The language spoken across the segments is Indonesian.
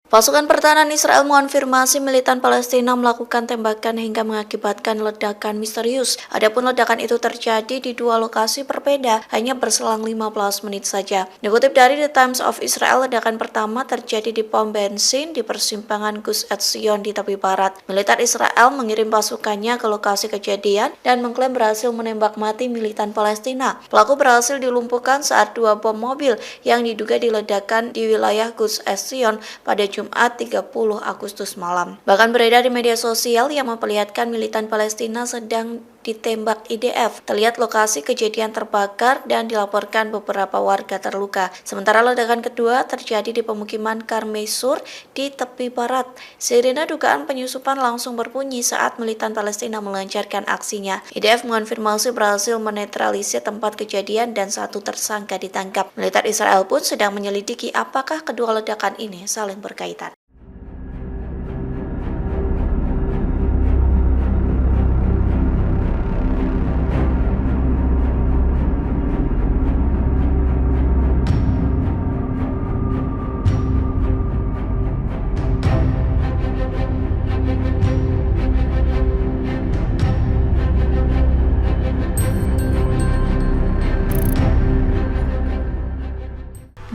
Pasukan pertahanan Israel mengonfirmasi militan Palestina melakukan tembakan hingga mengakibatkan ledakan misterius. Adapun ledakan itu terjadi di dua lokasi berbeda, hanya berselang 15 menit saja. Dikutip dari The Times of Israel, ledakan pertama terjadi di pom bensin di persimpangan Gus Etzion di tepi barat. Militer Israel mengirim pasukannya ke lokasi kejadian dan mengklaim berhasil menembak mati militan Palestina. Pelaku berhasil dilumpuhkan saat dua bom mobil yang diduga diledakkan di wilayah Gus Etzion pada Jumat 30 Agustus malam. Bahkan beredar di media sosial yang memperlihatkan militan Palestina sedang ditembak IDF. Terlihat lokasi kejadian terbakar dan dilaporkan beberapa warga terluka. Sementara ledakan kedua terjadi di pemukiman Karmei Sur di tepi barat. Sirine dugaan penyusupan langsung berbunyi saat militan Palestina melancarkan aksinya. IDF mengonfirmasi berhasil menetralisir tempat kejadian dan satu tersangka ditangkap. Militer Israel pun sedang menyelidiki apakah kedua ledakan ini saling berkaitan.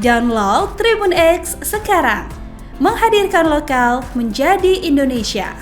Download Tribun X sekarang, menghadirkan lokal menjadi Indonesia.